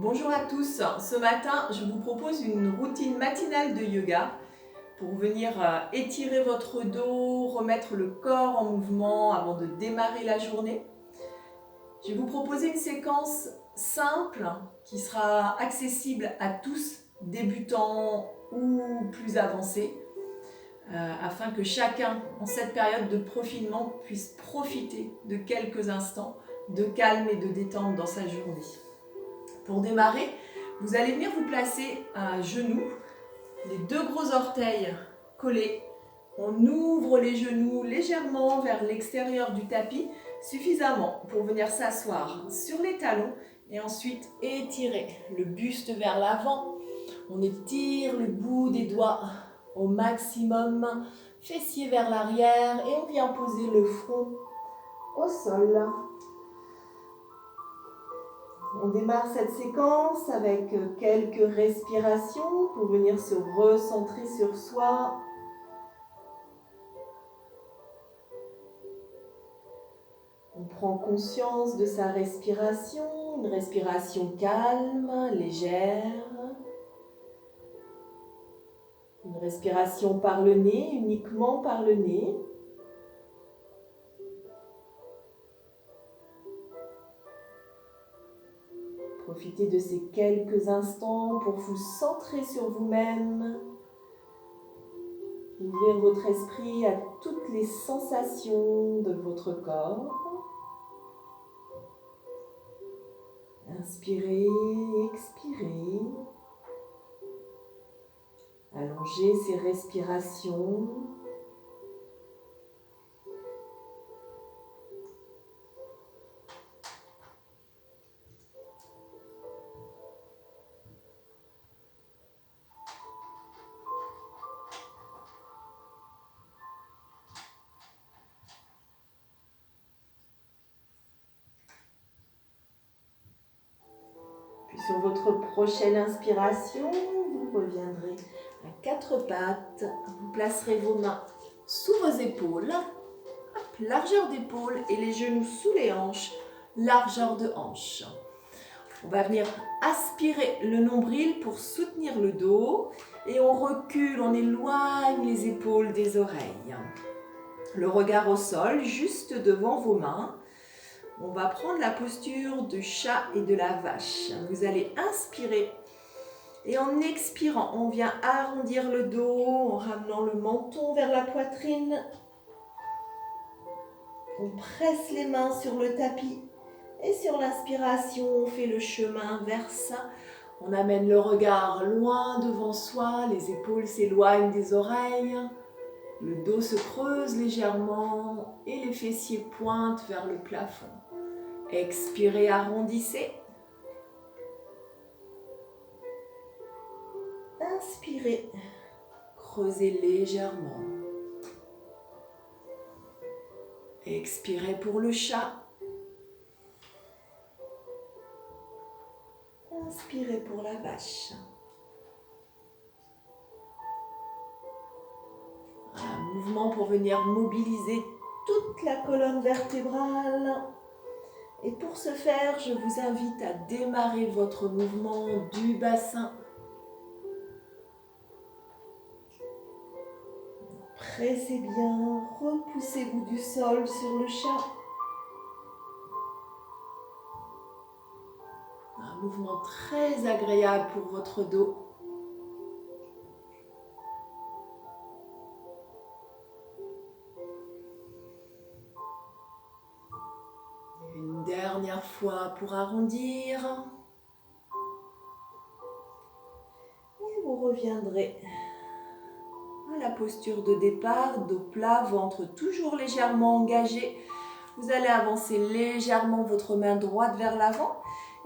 Bonjour à tous, ce matin je vous propose une routine matinale de yoga pour venir étirer votre dos, remettre le corps en mouvement avant de démarrer la journée. Je vais vous proposer une séquence simple qui sera accessible à tous, débutants ou plus avancés, afin que chacun en cette période de confinement puisse profiter de quelques instants de calme et de détente dans sa journée. Pour démarrer, vous allez venir vous placer à genoux, les deux gros orteils collés. On ouvre les genoux légèrement vers l'extérieur du tapis, suffisamment pour venir s'asseoir sur les talons et ensuite étirer le buste vers l'avant. On étire le bout des doigts au maximum, fessier vers l'arrière et on vient poser le front au sol. On démarre cette séquence avec quelques respirations pour venir se recentrer sur soi. On prend conscience de sa respiration, une respiration calme, légère. Une respiration par le nez, uniquement par le nez. Profitez de ces quelques instants pour vous centrer sur vous-même. Ouvrir votre esprit à toutes les sensations de votre corps. Inspirez, expirez. Allongez ces respirations. Puis sur votre prochaine inspiration, vous reviendrez à quatre pattes. Vous placerez vos mains sous vos épaules, largeur d'épaule et les genoux sous les hanches, largeur de hanche. On va venir aspirer le nombril pour soutenir le dos et on recule, on éloigne les épaules des oreilles. Le regard au sol, juste devant vos mains. On va prendre la posture du chat et de la vache. Vous allez inspirer et en expirant, on vient arrondir le dos en ramenant le menton vers la poitrine. On presse les mains sur le tapis et sur l'inspiration, on fait le chemin vers ça. On amène le regard loin devant soi, les épaules s'éloignent des oreilles. Le dos se creuse légèrement et les fessiers pointent vers le plafond. Expirez, arrondissez. Inspirez, creusez légèrement. Expirez pour le chat. Inspirez pour la vache. Un mouvement pour venir mobiliser toute la colonne vertébrale. Et pour ce faire, je vous invite à démarrer votre mouvement du bassin. Pressez bien, repoussez-vous du sol sur le chat. Un mouvement très agréable pour votre dos. Une dernière fois pour arrondir. Et vous reviendrez à la posture de départ, dos plat, ventre toujours légèrement engagé. Vous allez avancer légèrement votre main droite vers l'avant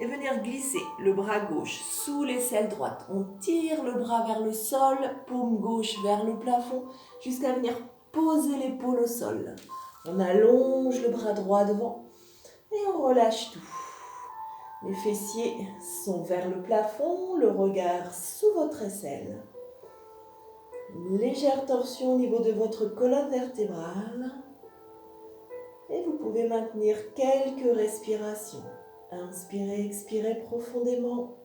et venir glisser le bras gauche sous l'aisselle droite. On tire le bras vers le sol, paume gauche vers le plafond, jusqu'à venir poser l'épaule au sol. On allonge le bras droit devant et on relâche tout. Les fessiers sont vers le plafond, le regard sous votre aisselle. Une légère torsion au niveau de votre colonne vertébrale. Et vous pouvez maintenir quelques respirations. Inspirez, expirez profondément.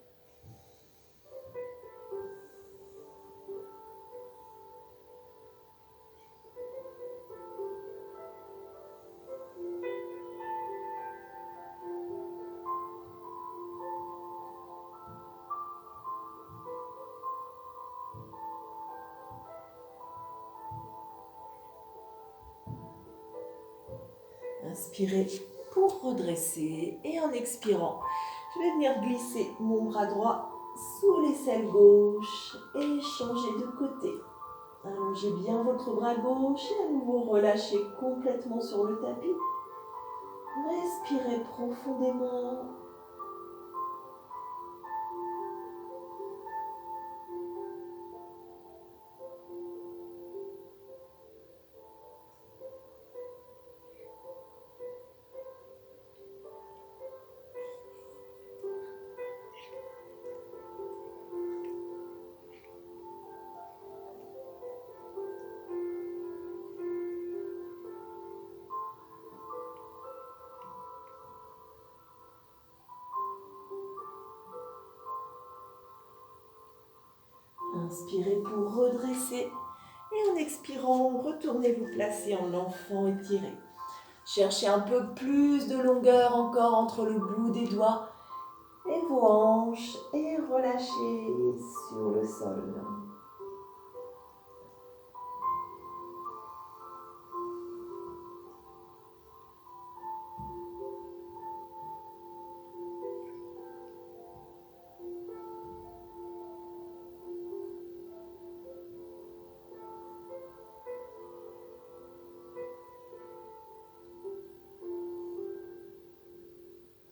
Inspirez pour redresser et en expirant, je vais venir glisser mon bras droit sous l'aisselle gauche et changer de côté. Allongez bien votre bras gauche et à nouveau relâchez complètement sur le tapis. Respirez profondément. Inspirez pour redresser et en expirant, retournez vous placer en enfant étiré. Cherchez un peu plus de longueur encore entre le bout des doigts et vos hanches et relâchez sur le sol.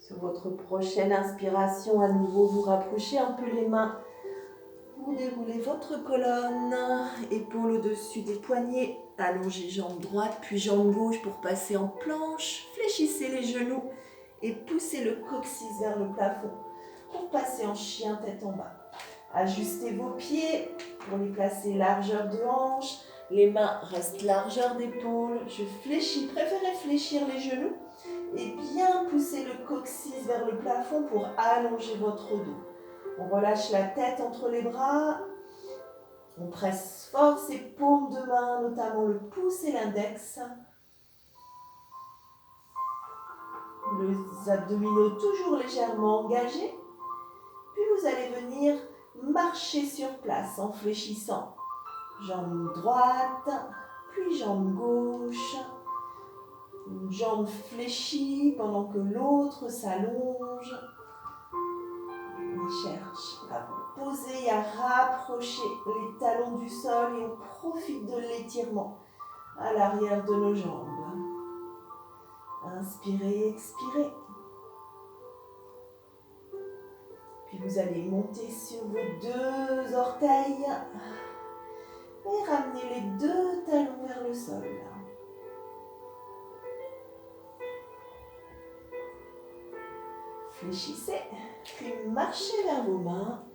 Sur votre prochaine inspiration, à nouveau, vous rapprochez un peu les mains. Vous déroulez votre colonne, épaules au-dessus des poignets. Allongez jambe droite puis jambe gauche pour passer en planche. Fléchissez les genoux et poussez le coccyx vers le plafond pour passer en chien tête en bas. Ajustez vos pieds pour les placer largeur de hanche. Les mains restent largeur d'épaule. Je fléchis, préférez fléchir les genoux et bien pousser le coccyx vers le plafond pour allonger votre dos. On relâche la tête entre les bras. On presse fort ses paumes de main, notamment le pouce et l'index. Les abdominaux toujours légèrement engagés. Puis vous allez venir marcher sur place en fléchissant. Jambe droite, puis jambe gauche. Une jambe fléchie pendant que l'autre s'allonge. On cherche à poser et à rapprocher les talons du sol et on profite de l'étirement à l'arrière de nos jambes. Inspirez, expirez. Puis vous allez monter sur vos deux orteils et ramener les deux talons vers le sol. Fléchissez, puis marchez vers vos mains.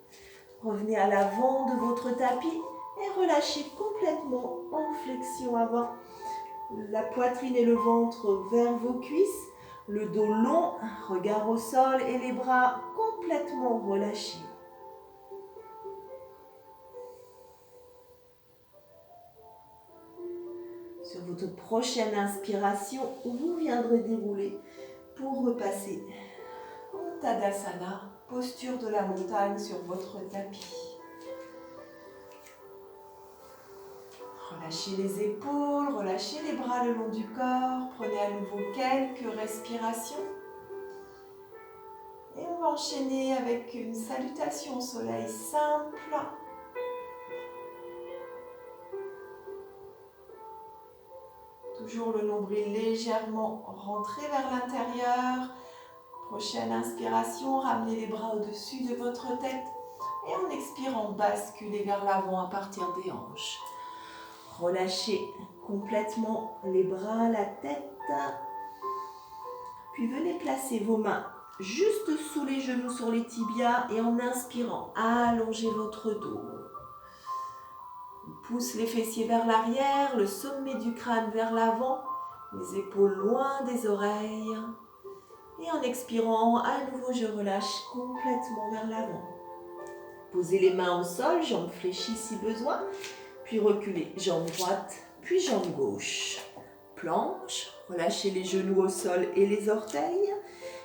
Revenez à l'avant de votre tapis et relâchez complètement en flexion avant. La poitrine et le ventre vers vos cuisses, le dos long, regard au sol et les bras complètement relâchés. Sur votre prochaine inspiration, vous viendrez dérouler pour repasser en Tadasana, posture de la montagne sur votre tapis. Relâchez les épaules, relâchez les bras le long du corps. Prenez à nouveau quelques respirations. Et on va enchaîner avec une salutation au soleil simple. Toujours le nombril légèrement rentré vers l'intérieur. Prochaine inspiration, ramenez les bras au-dessus de votre tête. Et en expirant, basculez vers l'avant à partir des hanches. Relâchez complètement les bras, la tête. Puis venez placer vos mains juste sous les genoux sur les tibias et en inspirant, allongez votre dos. On pousse les fessiers vers l'arrière, le sommet du crâne vers l'avant, les épaules loin des oreilles. Et en expirant, à nouveau, je relâche complètement vers l'avant. Posez les mains au sol, jambes fléchies si besoin. Puis reculez, jambe droite, puis jambe gauche. Planche, relâchez les genoux au sol et les orteils.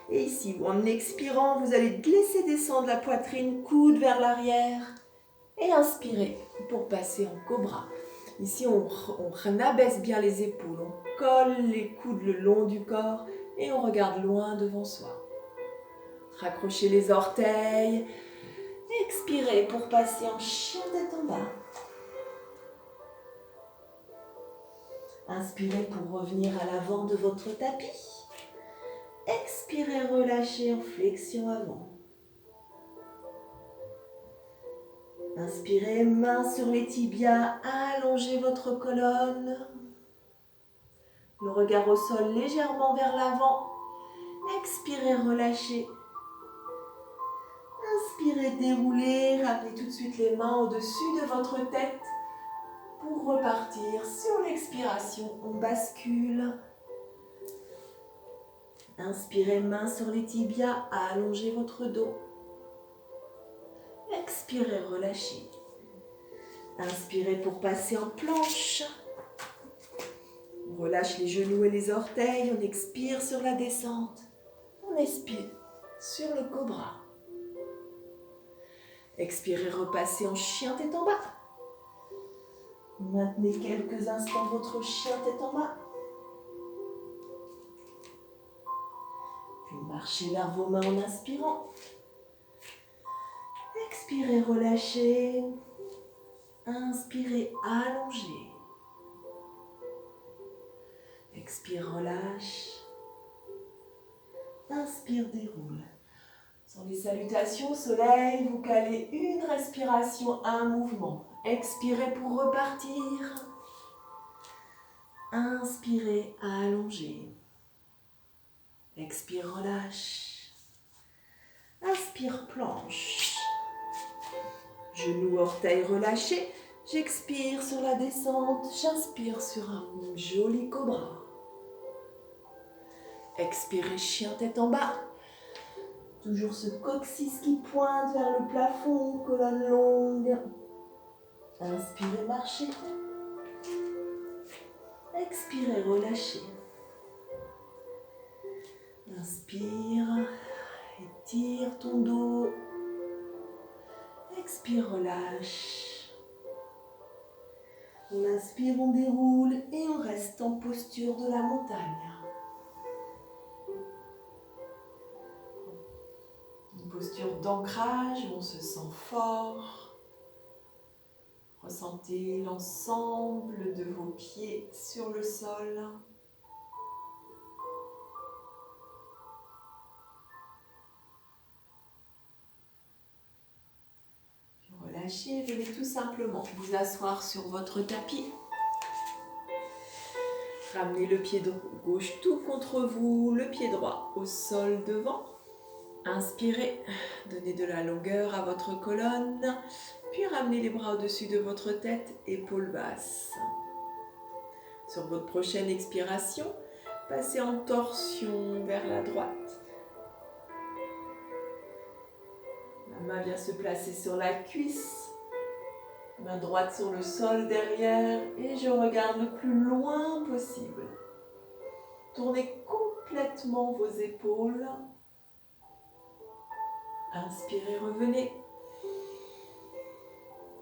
Et ici, en expirant, vous allez laisser descendre la poitrine, coude vers l'arrière. Et inspirez pour passer en cobra. Ici, on abaisse bien les épaules, on colle les coudes le long du corps et on regarde loin devant soi. Raccrochez les orteils. Expirez pour passer en chien tête en bas. Inspirez pour revenir à l'avant de votre tapis. Expirez, relâchez en flexion avant. Inspirez, main sur les tibias, allongez votre colonne. Le regard au sol légèrement vers l'avant. Expirez, relâchez. Inspirez, déroulez, ramenez tout de suite les mains au-dessus de votre tête. Pour repartir sur l'expiration, on bascule. Inspirez, main sur les tibias, allongez votre dos. Expirez, relâchez. Inspirez pour passer en planche. On relâche les genoux et les orteils, on expire sur la descente. On expire sur le cobra. Expirez, repassez en chien tête en bas. Maintenez quelques instants votre chien tête en bas. Puis marchez vers vos mains en inspirant. Expirez, relâchez. Inspirez, allongez. Expire, relâche. Inspire, déroule. Sur les salutations au soleil, vous calez une respiration, un mouvement. Expirez pour repartir. Inspirez, allongez. Expire, relâche. Inspire, planche. Genoux, orteils relâchés. J'expire sur la descente. J'inspire sur un joli cobra. Expirez, chien tête en bas. Toujours ce coccyx qui pointe vers le plafond, colonne longue. Inspirez, marchez. Expirez, relâchez. Inspire, étire ton dos. Expire, relâche. On inspire, on déroule et on reste en posture de la montagne. Une posture d'ancrage où on se sent fort. Ressentez l'ensemble de vos pieds sur le sol. Puis relâchez, venez tout simplement vous asseoir sur votre tapis. Ramenez le pied gauche tout contre vous, le pied droit au sol devant. Inspirez, donnez de la longueur à votre colonne, puis ramenez les bras au-dessus de votre tête, épaules basses. Sur votre prochaine expiration, passez en torsion vers la droite. La main vient se placer sur la cuisse, main droite sur le sol derrière, et je regarde le plus loin possible. Tournez complètement vos épaules. Inspirez, revenez.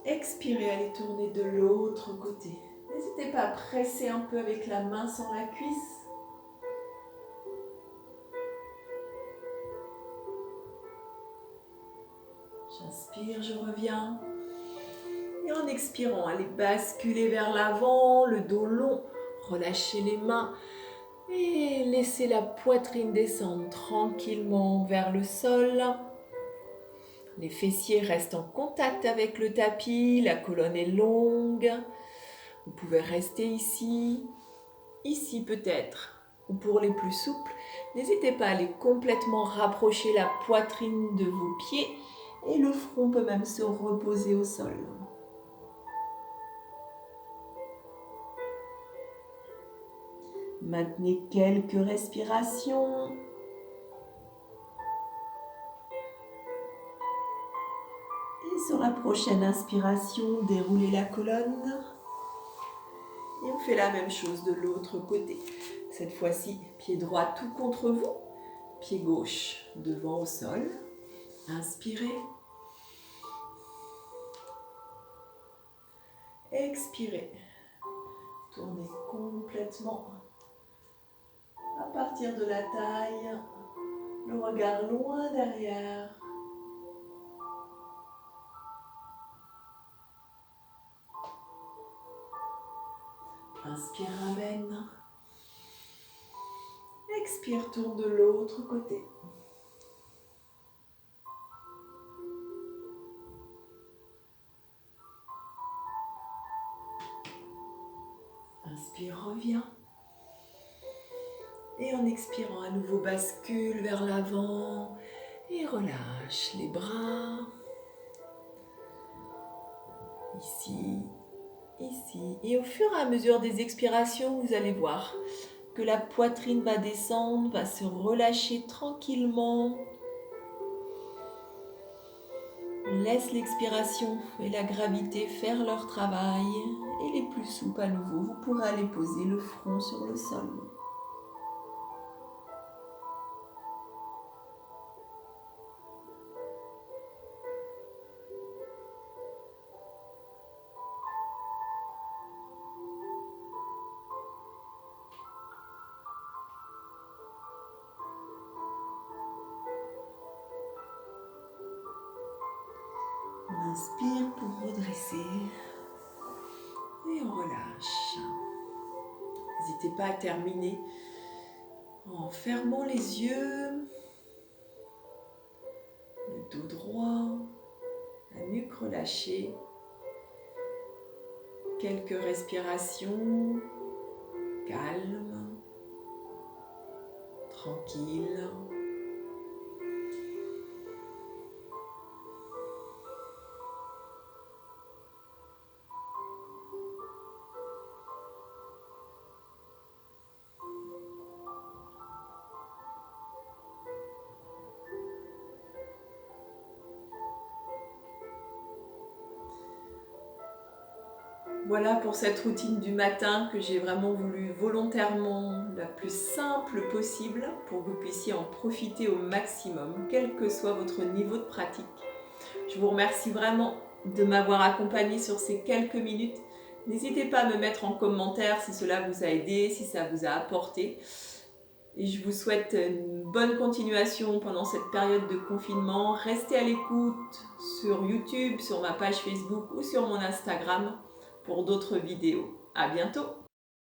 Expirez, allez tourner de l'autre côté. N'hésitez pas à presser un peu avec la main sur la cuisse. J'inspire, je reviens. Et en expirant, allez basculer vers l'avant, le dos long. Relâchez les mains et laissez la poitrine descendre tranquillement vers le sol. Les fessiers restent en contact avec le tapis, la colonne est longue. Vous pouvez rester ici, ici peut-être. Ou pour les plus souples, n'hésitez pas à aller complètement rapprocher la poitrine de vos pieds et le front peut même se reposer au sol. Maintenez quelques respirations. Et sur la prochaine inspiration, déroulez la colonne. Et on fait la même chose de l'autre côté. Cette fois-ci, pied droit tout contre vous, pied gauche devant au sol. Inspirez. Expirez. Tournez complètement à partir de la taille, le regard loin derrière. Inspire, ramène. Expire, tourne de l'autre côté. Inspire, reviens. Et en expirant, à nouveau bascule vers l'avant et relâche les bras. Ici, ici. Et au fur et à mesure des expirations, vous allez voir que la poitrine va descendre, va se relâcher tranquillement. On laisse l'expiration et la gravité faire leur travail. Et les plus souples à nouveau, vous pourrez aller poser le front sur le sol. On inspire pour redresser et on relâche. N'hésitez pas à terminer en fermant les yeux, le dos droit, la nuque relâchée. Quelques respirations calmes, tranquilles. Voilà pour cette routine du matin que j'ai vraiment voulu volontairement la plus simple possible pour que vous puissiez en profiter au maximum, quel que soit votre niveau de pratique. Je vous remercie vraiment de m'avoir accompagné sur ces quelques minutes. N'hésitez pas à me mettre en commentaire si cela vous a aidé, si ça vous a apporté. Et je vous souhaite une bonne continuation pendant cette période de confinement. Restez à l'écoute sur YouTube, sur ma page Facebook ou sur mon Instagram pour d'autres vidéos. À bientôt!